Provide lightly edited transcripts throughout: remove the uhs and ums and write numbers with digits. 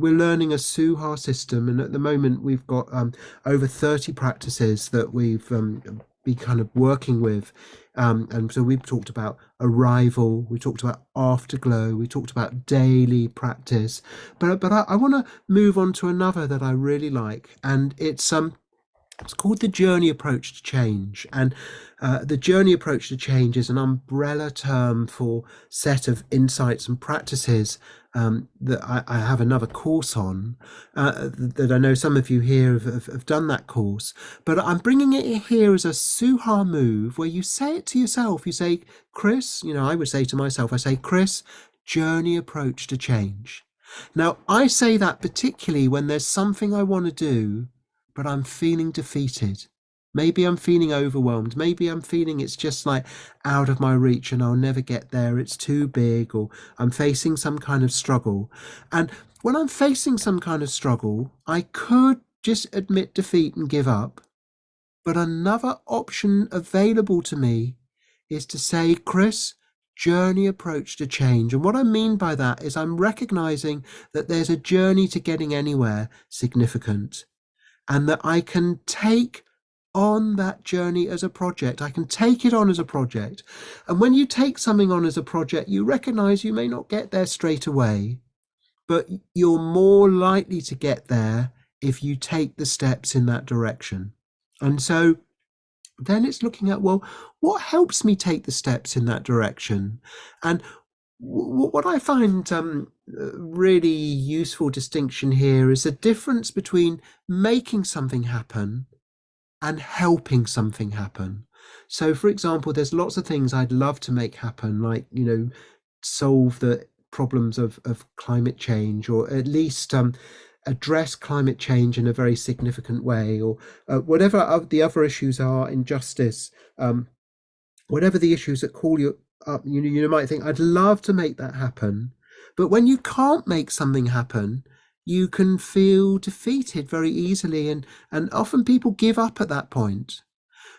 we're learning a Suha system, and at the moment we've got over 30 practices that we've been kind of working with. And so we've talked about arrival, we talked about afterglow, we talked about daily practice, but I want to move on to another that I really like, and it's called the journey approach to change. And the journey approach to change is an umbrella term for set of insights and practices that I have another course on, that I know some of you here have done that course. But I'm bringing it here as a Suha move where you say it to yourself. You say, Chris, I would say to myself, I say, Chris, journey approach to change. Now, I say that particularly when there's something I want to do, but I'm feeling defeated. Maybe I'm feeling overwhelmed. Maybe I'm feeling it's just like out of my reach and I'll never get there. It's too big, or I'm facing some kind of struggle. And when I'm facing some kind of struggle, I could just admit defeat and give up. But another option available to me is to say, Chris, journey approach to change. And what I mean by that is I'm recognizing that there's a journey to getting anywhere significant, and that I can take on that journey as a project. I can take it on as a project. And when you take something on as a project, you recognize you may not get there straight away, but you're more likely to get there if you take the steps in that direction. And so then it's looking at, well, what helps me take the steps in that direction? And what I find really useful distinction here is the difference between making something happen and helping something happen. So, for example, there's lots of things I'd love to make happen, like, solve the problems of climate change, or at least address climate change in a very significant way, or whatever the other issues are, injustice, whatever the issues that call you up, you might think, I'd love to make that happen. But when you can't make something happen, you can feel defeated very easily, and often people give up at that point.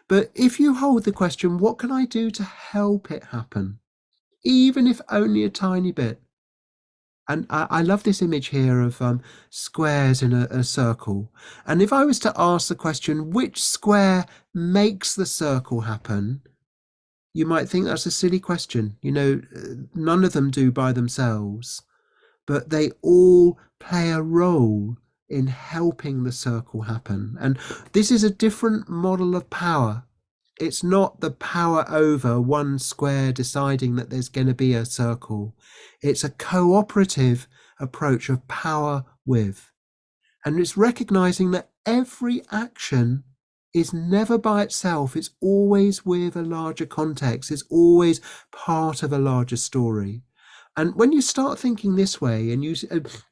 But if you hold the question, what can I do to help it happen, even if only a tiny bit? And I love this image here of squares in a circle. And if I was to ask the question, which square makes the circle happen? You might think that's a silly question. None of them do by themselves, but they all play a role in helping the circle happen. And this is a different model of power. It's not the power over one square deciding that there's going to be a circle. It's a cooperative approach of power with. And it's recognizing that every action is never by itself. It's always with a larger context. It's always part of a larger story. And when you start thinking this way, and you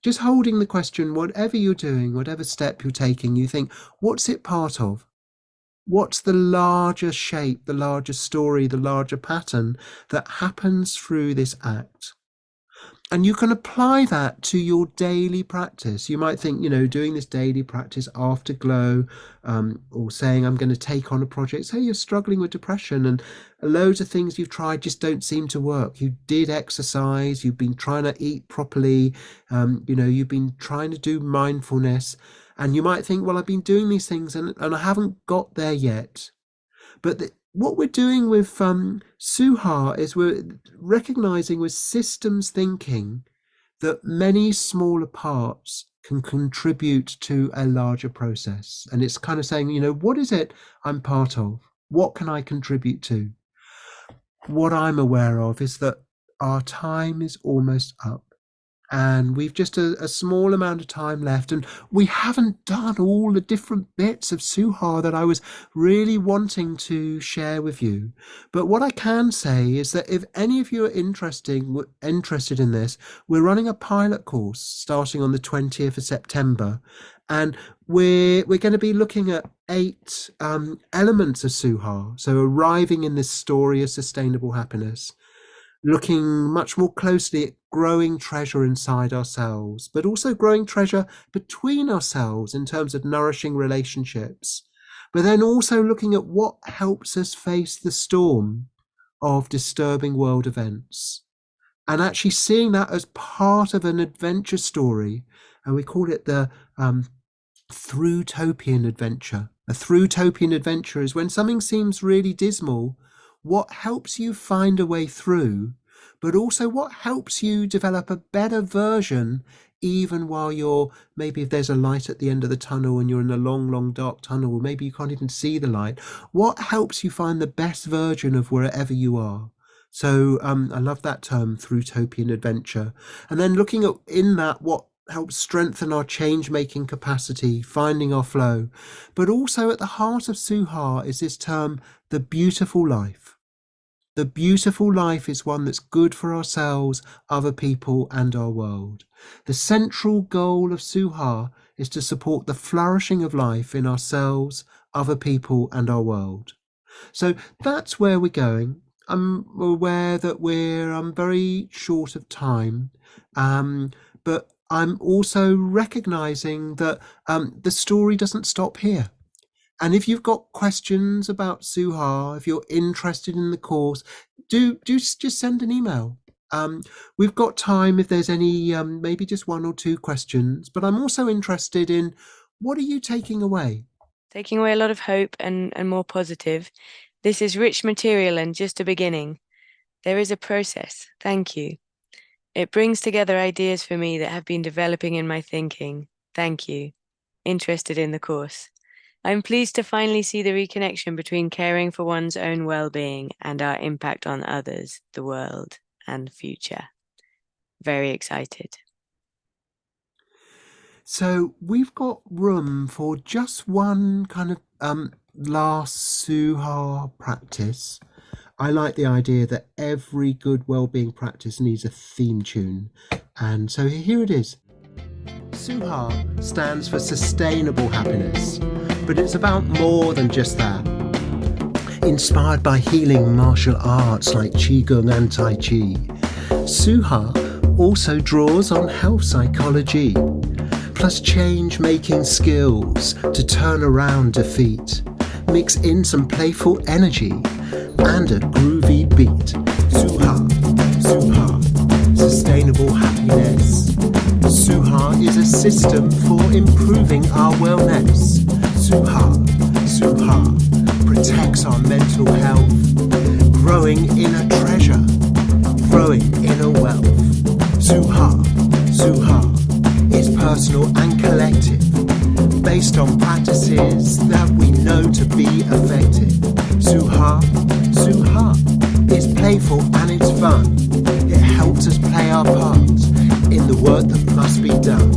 just holding the question, whatever you're doing, whatever step you're taking, you think, what's it part of? What's the larger shape, the larger story, the larger pattern that happens through this act? And you can apply that to your daily practice. You might think, doing this daily practice after glow, or saying I'm going to take on a project. Say you're struggling with depression and loads of things you've tried just don't seem to work. You did exercise, you've been trying to eat properly, you've been trying to do mindfulness, and you might think, well, I've been doing these things and I haven't got there yet. But what we're doing with Suha is we're recognizing with systems thinking that many smaller parts can contribute to a larger process. And it's kind of saying, what is it I'm part of? What can I contribute to? What I'm aware of is that our time is almost up. And we've just a small amount of time left, and we haven't done all the different bits of Suha that I was really wanting to share with you. But what I can say is that if any of you are interested in this, we're running a pilot course starting on the 20th of September, and we're going to be looking at 8 elements of Suha. So arriving in this story of sustainable happiness, looking much more closely at growing treasure inside ourselves, but also growing treasure between ourselves in terms of nourishing relationships, but then also looking at what helps us face the storm of disturbing world events, and actually seeing that as part of an adventure story, and we call it the through-topian adventure. A through-topian adventure is when something seems really dismal, what helps you find a way through, but also what helps you develop a better version even while you're, maybe if there's a light at the end of the tunnel and you're in a long, long dark tunnel, or maybe you can't even see the light, what helps you find the best version of wherever you are? So I love that term, through-topian adventure. And then looking at in that, what helps strengthen our change-making capacity, finding our flow. But also at the heart of Suha is this term, the beautiful life. The beautiful life is one that's good for ourselves, other people, and our world. The central goal of Suha is to support the flourishing of life in ourselves, other people, and our world. So that's where we're going. I'm aware that we're very short of time, but I'm also recognizing that the story doesn't stop here. And if you've got questions about Suha, if you're interested in the course, do just send an email. We've got time if there's any, maybe just one or two questions, but I'm also interested in, what are you taking away? Taking away a lot of hope and more positive. This is rich material and just a beginning. There is a process. Thank you. It brings together ideas for me that have been developing in my thinking. Thank you. Interested in the course. I'm pleased to finally see the reconnection between caring for one's own well-being and our impact on others, the world, and future. Very excited. So we've got room for just one kind of last Suha practice. I like the idea that every good well-being practice needs a theme tune. And so here it is. Suha stands for sustainable happiness, but it's about more than just that. Inspired by healing martial arts like Qigong and Tai Chi, Suha also draws on health psychology, plus change-making skills to turn around defeat, mix in some playful energy and a groovy beat. Suha, Suha, sustainable happiness. Suha is a system for improving our wellness. Suha, Suha, protects our mental health, growing inner treasure, growing inner wealth. Suha, Suha, is personal and collective, based on practices that we know to be effective. Suha, Suha, is playful and it's fun. It helps us play our part in the work that must be done.